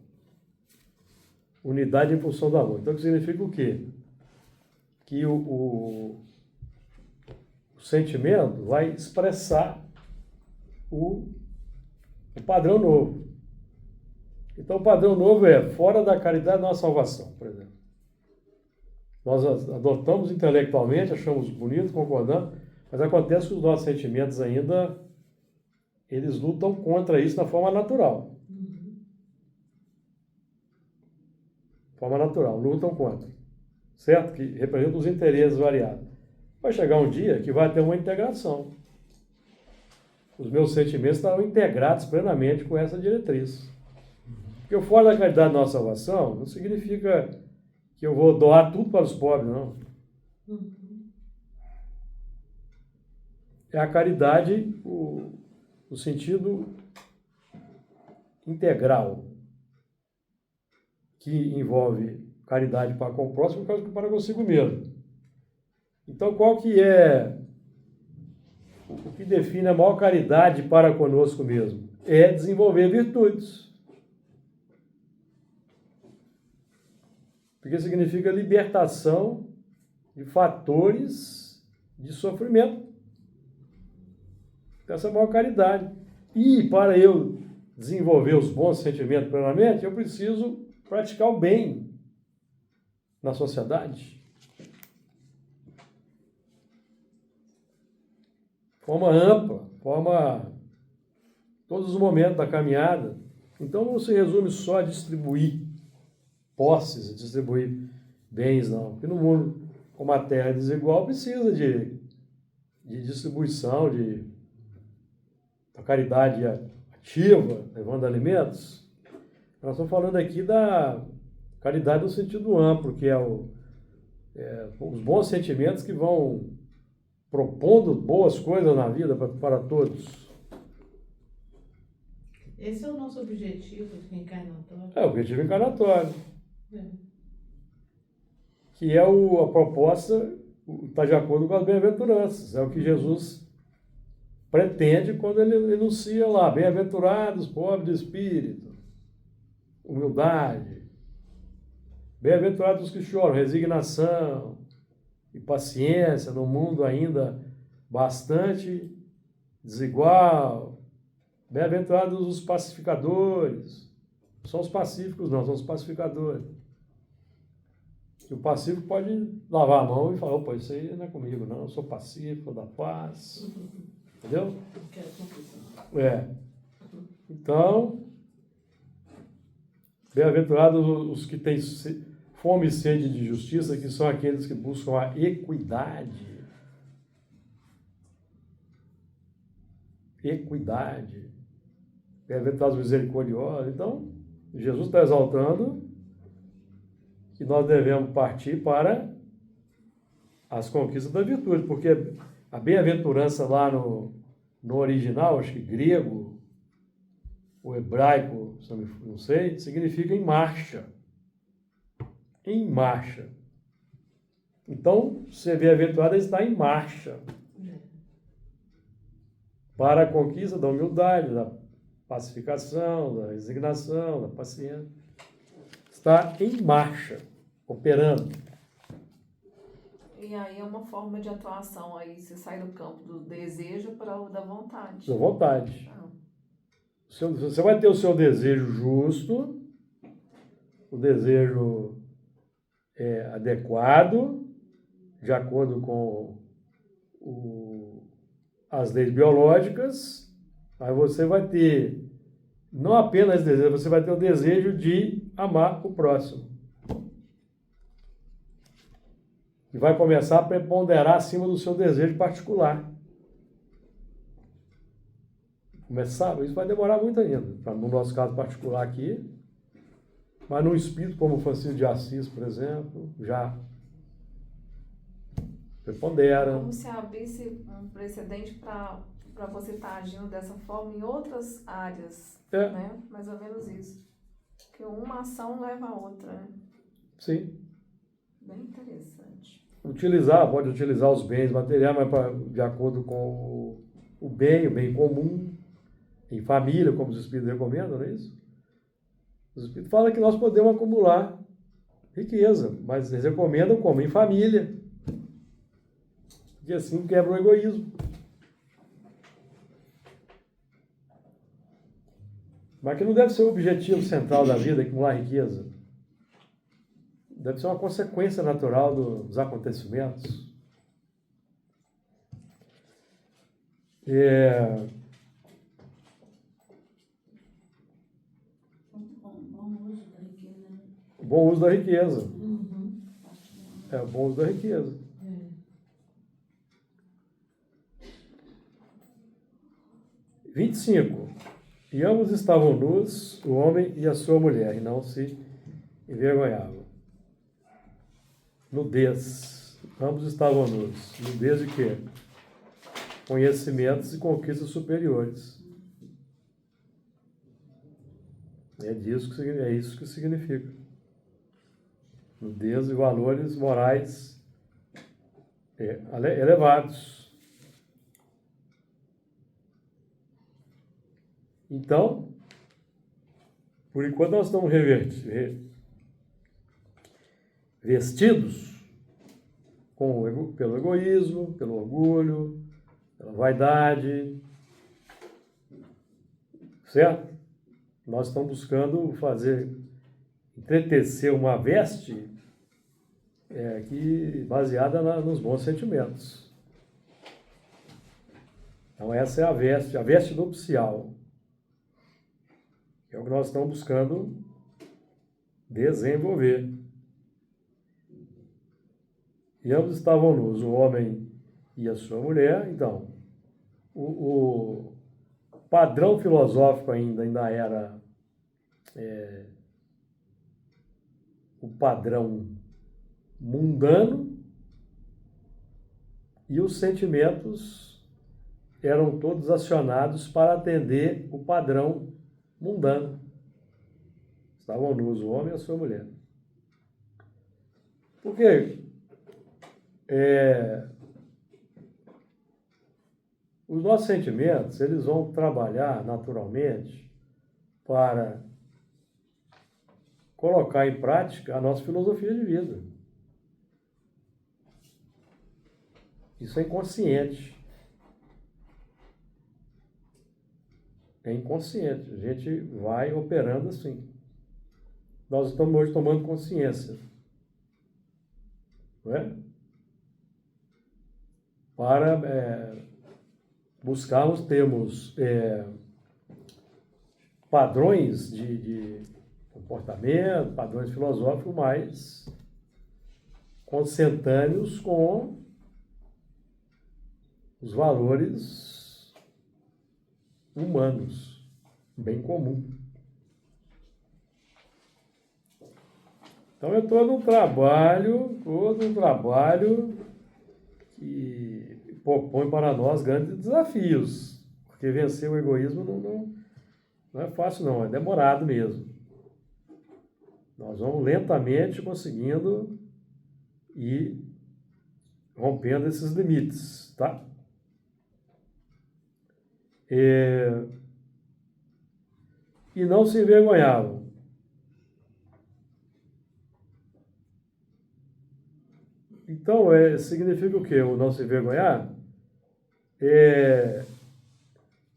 unidade em função do amor. Então, o que significa o quê? Que o sentimento vai expressar o padrão novo. Então, o padrão novo é fora da caridade não há salvação, por exemplo. Nós adotamos intelectualmente, achamos bonito, concordamos, mas acontece que os nossos sentimentos ainda, eles lutam contra isso na forma natural. Forma natural, lutam contra. Certo? Que representa os interesses variados. Vai chegar um dia que vai ter uma integração. Os meus sentimentos estarão integrados plenamente com essa diretriz. Porque o fora da caridade da nossa salvação não significa que eu vou doar tudo para os pobres, não. É a caridade, o sentido integral, que envolve caridade para com o próximo e para consigo mesmo. Então, qual que é o que define a maior caridade para conosco mesmo? É desenvolver virtudes. Porque significa libertação de fatores de sofrimento. Essa é a maior caridade. E para eu desenvolver os bons sentimentos plenamente, eu preciso praticar o bem na sociedade. forma ampla, forma todos os momentos da caminhada. Então não se resume só a distribuir posses, a distribuir bens, não. Porque no mundo, como a terra é desigual, precisa de distribuição, da caridade ativa, levando alimentos. Nós estamos falando aqui da caridade no sentido amplo, que é os bons sentimentos que vão propondo boas coisas na vida para todos. Esse é o nosso objetivo encarnatório. É o objetivo encarnatório, É. que é a proposta, está de acordo com as bem-aventuranças. É o que Jesus pretende quando ele enuncia lá, bem-aventurados, pobres de espírito, humildade, bem-aventurados os que choram, resignação e paciência no mundo ainda bastante desigual. Bem-aventurados os pacificadores. Não são os pacíficos, não, são os pacificadores. E o pacífico pode lavar a mão e falar, opa, isso aí não é comigo, não, eu sou pacífico, da paz. Entendeu? Não quero confusão. É. Então, bem-aventurados os que têm fome e sede de justiça, que são aqueles que buscam a equidade. Equidade. Bem-aventurados misericordiosos. Então, Jesus está exaltando que nós devemos partir para as conquistas da virtude, porque a bem-aventurança lá no original, acho que grego, ou hebraico, não sei, significa em marcha. Em marcha. Então, ser bem-aventurado é estar em marcha para a conquista da humildade, da pacificação, da resignação, da paciência. Está em marcha, operando. E aí é uma forma de atuação, aí você sai do campo do desejo para o da vontade. Da vontade. Ah, Você vai ter o seu desejo justo, o desejo adequado, de acordo com as leis biológicas. Aí você vai ter não apenas desejo, você vai ter o desejo de amar o próximo. E vai começar a preponderar acima do seu desejo particular. Começar, isso vai demorar muito ainda, no nosso caso particular aqui, mas num espírito como Francisco de Assis, por exemplo, já prepondera. como se abrisse um precedente para você estar agindo dessa forma em outras áreas, né? Mais ou menos isso. Que uma ação leva a outra, né? Sim. Bem interessante. Pode utilizar os bens materiais, mas de acordo com o bem comum, em família, como os Espíritos recomendam, não é isso? Os Espíritos falam que nós podemos acumular riqueza, mas eles recomendam como? Em família. E assim quebra o egoísmo. Mas que não deve ser o objetivo central da vida, acumular riqueza. Deve ser uma consequência natural dos acontecimentos. O bom uso da riqueza. Uhum. É o bom uso da riqueza. É. 25. E ambos estavam nus, o homem e a sua mulher, e não se envergonhavam. Nudez. Ambos estavam nus. Nudez de quê? Conhecimentos e conquistas superiores. É isso que significa. Nudez e valores morais elevados. Então, por enquanto nós estamos vestidos pelo egoísmo, pelo orgulho, pela vaidade, certo? Nós estamos buscando entretecer uma veste baseada nos bons sentimentos. Então essa é a veste nupcial. É o que nós estamos buscando desenvolver. E ambos estavam nus, o homem e a sua mulher. Então, o padrão filosófico ainda era o padrão mundano, e os sentimentos eram todos acionados para atender o padrão mundano. Estavam nus, o homem e a sua mulher. Por quê? Os nossos sentimentos, eles vão trabalhar naturalmente para colocar em prática a nossa filosofia de vida. Isso é inconsciente. É inconsciente. A gente vai operando assim. Nós estamos hoje tomando consciência. Não é? Para buscarmos termos padrões de comportamento, padrões filosóficos mais consentâneos com os valores humanos, bem comum. Então é todo um trabalho que propõe para nós grandes desafios, porque vencer o egoísmo não é fácil não, é demorado mesmo. Nós vamos lentamente conseguindo ir rompendo esses limites, tá? E não se envergonhavam. Então, significa o quê? O não se envergonhar? Eles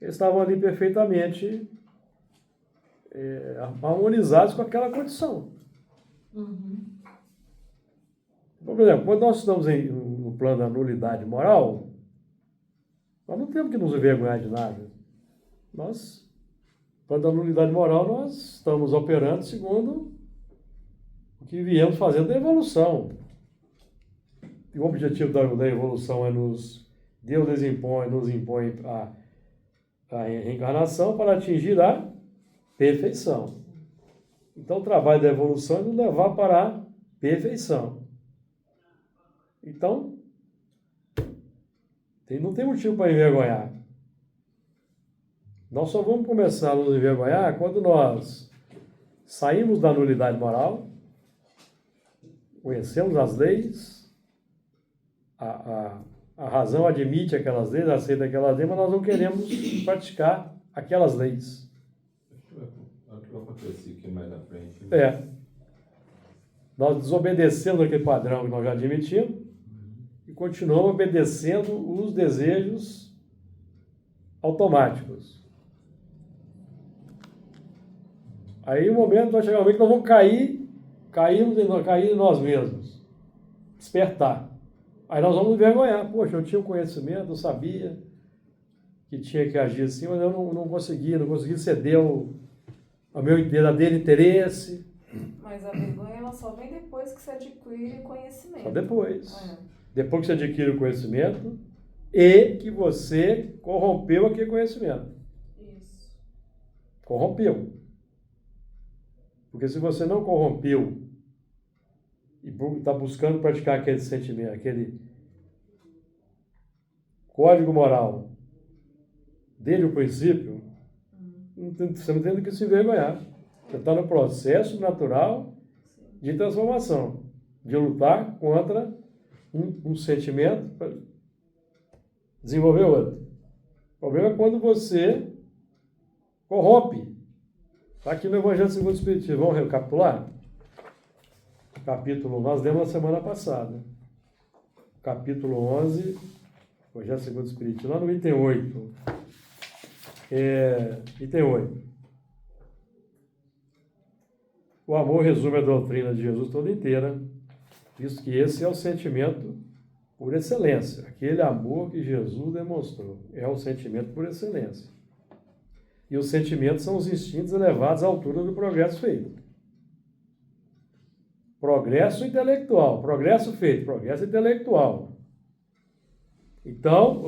estavam ali perfeitamente harmonizados com aquela condição. Uhum. Por exemplo, quando nós estamos no plano da nulidade moral, nós não temos que nos envergonhar de nada. No plano da nulidade moral, nós estamos operando segundo o que viemos fazendo da evolução. E o objetivo da evolução é Deus nos impõe a reencarnação para atingir a perfeição. Então, o trabalho da evolução é nos levar para a perfeição. Então, não tem motivo para envergonhar. Nós só vamos começar a nos envergonhar quando nós saímos da nulidade moral, conhecemos as leis, a razão admite aquelas leis, aceita aquelas leis, mas nós não queremos praticar aquelas leis. Acho que vai acontecer aqui mais à frente. Nós desobedecemos aquele padrão que nós já admitimos e continuamos obedecendo os desejos automáticos. Aí o momento vai chegar um momento que nós vamos cair em nós mesmos, despertar. Aí nós vamos envergonhar. Poxa, eu tinha o conhecimento, eu sabia que tinha que agir assim, mas eu não consegui ceder ao meu verdadeiro interesse. Mas a vergonha ela só vem depois que você adquire conhecimento. Só depois. Depois que você adquire o conhecimento e que você corrompeu aquele conhecimento. Isso. Corrompeu. Porque se você não corrompeu e está buscando praticar aquele sentimento, aquele código moral desde o princípio, você não tem que se envergonhar. Você está no processo natural de transformação, de lutar contra um sentimento para desenvolver outro. O problema é quando você corrompe. Está aqui no Evangelho segundo o Espiritismo. Vamos recapitular? Capítulo, nós lemos na semana passada. Capítulo 11, Evangelho segundo o Espiritismo, lá no item 8. Item 8. O amor resume a doutrina de Jesus toda inteira, visto que esse é o sentimento por excelência. Aquele amor que Jesus demonstrou é o sentimento por excelência. E os sentimentos são os instintos elevados à altura do progresso feito. Progresso intelectual, progresso feito, progresso intelectual. Então,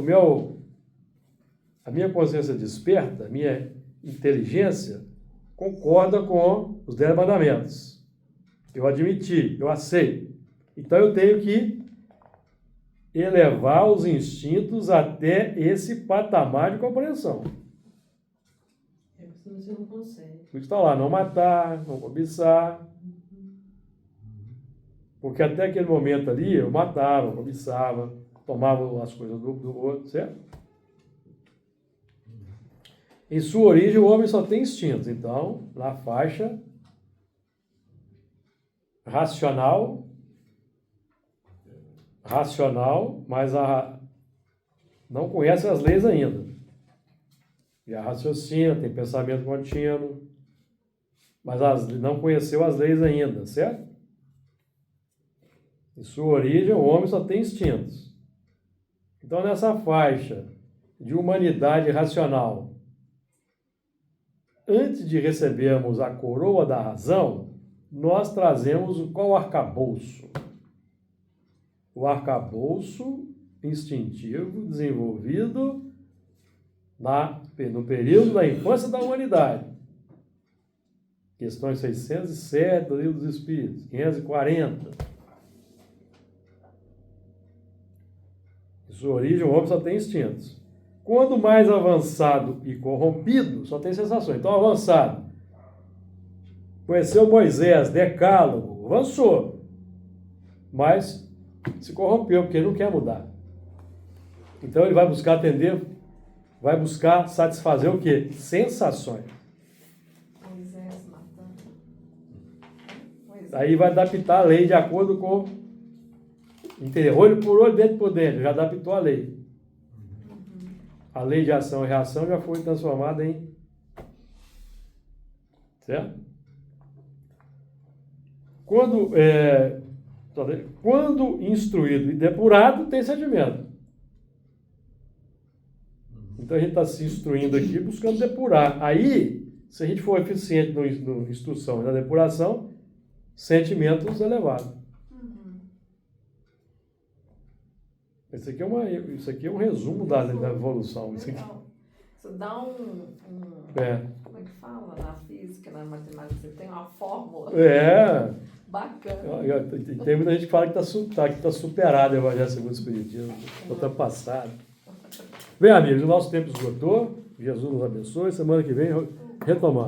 a minha consciência desperta, a minha inteligência, concorda com os 10 mandamentos. Eu admiti, eu aceito. Então, eu tenho que elevar os instintos até esse patamar de compreensão. É porque senão você não consegue. Por isso está lá, não matar, não cobiçar. Porque até aquele momento ali, eu matava, cobiçava, tomava as coisas do outro, certo? Em sua origem, o homem só tem instintos. Então, na faixa racional, mas não conhece as leis ainda. Já raciocina, tem pensamento contínuo, mas não conheceu as leis ainda, certo? Em sua origem, o homem só tem instintos. Então, nessa faixa de humanidade racional, antes de recebermos a coroa da razão, nós trazemos qual arcabouço? O arcabouço instintivo desenvolvido no período da infância da humanidade. Questões 607 do Livro dos Espíritos, 540. Em sua origem, o homem só tem instintos. Quando mais avançado e corrompido, só tem sensações. Então, avançado. Conheceu Moisés, Decálogo, avançou. Mas se corrompeu, porque ele não quer mudar. Então, ele vai buscar atender, vai buscar satisfazer o quê? Sensações. Moisés matando. Moisés. Aí vai adaptar a lei de acordo com... Entendeu? Olho por olho, dente por dente. Já adaptou a lei. A lei de ação e reação já foi transformada em... Certo? Quando instruído e depurado, tem sentimento. Então a gente está se instruindo aqui buscando depurar. Aí, se a gente for eficiente na instrução e na depuração, sentimentos elevados. Isso aqui é um resumo da evolução. Isso aqui. Isso dá como é que fala na física, na matemática? Você tem uma fórmula bacana. Tem muita gente que fala que está superado o Evangelho segundo o Espiritismo, está passado. Bem, amigos, o nosso tempo esgotou. Jesus nos abençoe. Semana que vem retomamos.